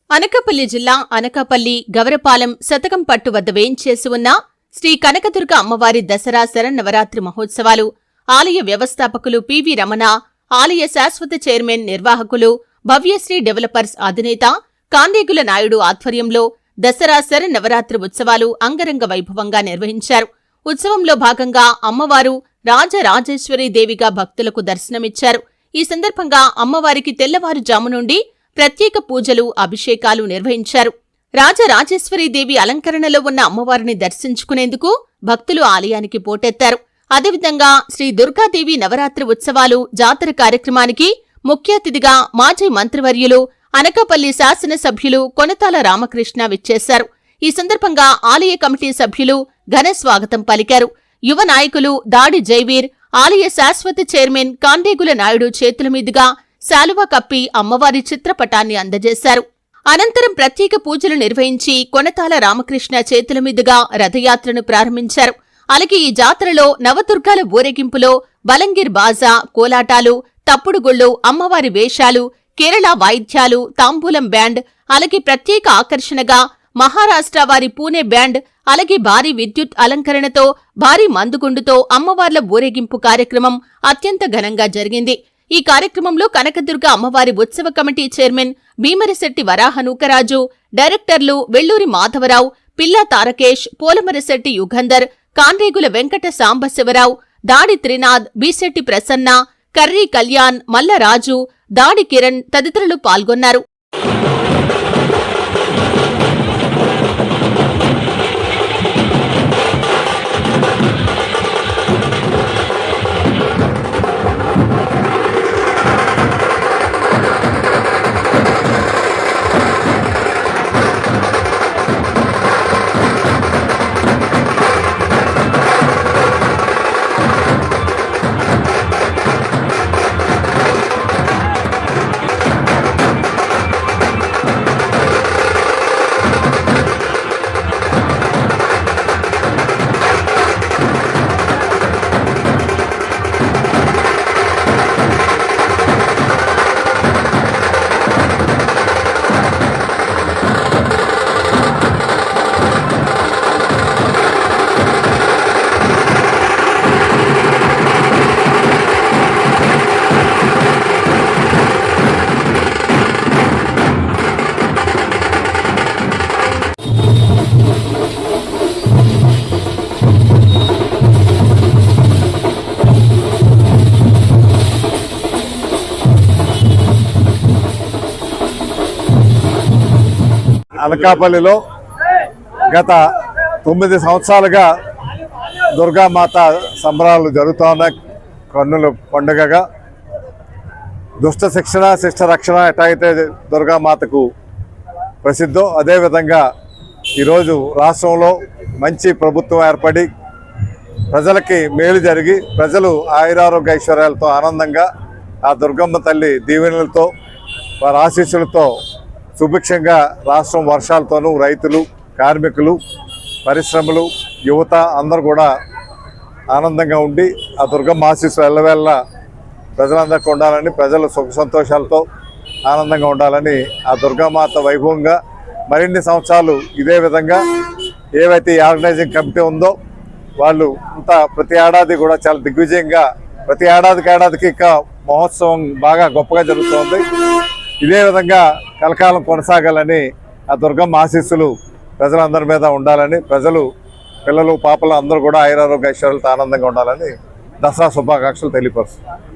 అనకాపల్లి జిల్లా అనకాపల్లి గవరపాలెం శతకంపట్టు వద్ద వేయించేసి ఉన్న శ్రీ కనకదుర్గ అమ్మవారి దసరా శరన్నవరాత్రి మహోత్సవాలు ఆలయ వ్యవస్థాపకులు పివి రమణ, ఆలయ శాశ్వత చైర్మన్ నిర్వాహకులు భవ్యశ్రీ డెవలపర్స్ అధినేత కాందేగుల నాయుడు ఆధ్వర్యంలో దసరా శరన్నవరాత్రి ఉత్సవాలు అంగరంగ వైభవంగా నిర్వహించారు. ఉత్సవంలో భాగంగా అమ్మవారు రాజరాజేశ్వరీదేవిగా భక్తులకు దర్శనమిచ్చారు. ఈ సందర్భంగా అమ్మవారికి తెల్లవారుజాము నుండి ప్రత్యేక పూజలు, అభిషేకాలు నిర్వహించారు. రాజరాజేశ్వరీదేవి అలంకరణలో ఉన్న అమ్మవారిని దర్శించుకునేందుకు భక్తులు ఆలయానికి పోటెత్తారు. అదేవిధంగా శ్రీ దుర్గాదేవి నవరాత్రి ఉత్సవాలు జాతర కార్యక్రమానికి ముఖ్య అతిథిగా మాజీ మంత్రివర్యులు, అనకాపల్లి శాసనసభ్యులు కొనతాల రామకృష్ణ విచ్చేశారు. ఈ సందర్భంగా ఆలయ కమిటీ సభ్యులు ఘన స్వాగతం పలికారు. యువ నాయకులు దాడి జైవీర్, ఆలయ శాశ్వత చైర్మన్ కాందేగుల నాయుడు చేతుల మీదుగా శాలువా కప్పి అమ్మవారి చిత్రపటాన్ని అందజేశారు. అనంతరం ప్రత్యేక పూజలు నిర్వహించి కొనతాల రామకృష్ణ చేతుల మీదుగా రథయాత్రను ప్రారంభించారు. అలాగే ఈ జాతరలో నవదుర్గాల ఊరేగింపులో బలంగిర్ బాజా, కోలాటాలు, తప్పుడుగుళ్లు, అమ్మవారి వేషాలు, కేరళ వాయిద్యాలు, తాంబూలం బ్యాండ్, అలాగే ప్రత్యేక ఆకర్షణగా మహారాష్ట్ర వారి పూణే బ్యాండ్, అలాగే భారీ విద్యుత్ అలంకరణతో, భారీ మందుగుండుతో అమ్మవార్ల ఊరేగింపు కార్యక్రమం అత్యంత ఘనంగా జరిగింది. ఈ కార్యక్రమంలో కనకదుర్గ అమ్మవారి ఉత్సవ కమిటీ చైర్మన్ భీమరిశెట్టి వరాహనూకరాజు, డైరెక్టర్లు వెల్లూరి మాధవరావు, పిల్లా తారకేష్, పోలమరిశెట్టి యుగంధర్, కాండ్రేగుల వెంకట సాంబశివరావు, దాడి త్రినాథ్, బీశెట్టి ప్రసన్న, కర్రీ కళ్యాణ్, మల్లరాజు, దాడి కిరణ్ తదితరులు పాల్గొన్నారు. అనకాపల్లిలో గత 9 సంవత్సరాలుగా దుర్గామాత సంబరాలు జరుగుతూ ఉన్నాయి. కన్నుల పండుగగా దుష్ట శిక్షణ, శిష్ట రక్షణ ఎట్లయితే దుర్గామాతకు ప్రసిద్ధో అదేవిధంగా ఈరోజు రాష్ట్రంలో మంచి ప్రభుత్వం ఏర్పడి ప్రజలకి మేలు జరిగి ప్రజలు ఆయురారోగ్య ఐశ్వర్యాలతో ఆనందంగా ఆ దుర్గమ్మ తల్లి దీవెనలతో వారి ఆశీస్సులతో సుభిక్షంగా రాష్ట్రం వర్షాలతోనూ రైతులు, కార్మికులు, పరిశ్రమలు, యువత అందరూ కూడా ఆనందంగా ఉండి ఆ దుర్గమ్మ ఆశీస్సులు ఎల్లవేళ ప్రజలందరికీ ఉండాలని, ప్రజలు సుఖ సంతోషాలతో ఆనందంగా ఉండాలని ఆ దుర్గామాత వైభవంగా మరిన్ని సంవత్సరాలు ఇదే విధంగా ఏవైతే ఈ ఆర్గనైజింగ్ కమిటీ ఉందో వాళ్ళు అంతా ప్రతి ఏడాది కూడా చాలా దిగ్విజయంగా ప్రతి ఏడాదికి ఇంకా మహోత్సవం బాగా గొప్పగా జరుగుతోంది. ఇదే విధంగా కలకాలం కొనసాగాలని ఆ దుర్గమ్మ ఆశీస్సులు ప్రజలందరి మీద ఉండాలని, ప్రజలు, పిల్లలు, పాపలు అందరూ కూడా ఆయురారోగ్య ఐశ్వర్యాలతో ఆనందంగా ఉండాలని దసరా శుభాకాంక్షలు తెలియపరుస్తున్నారు.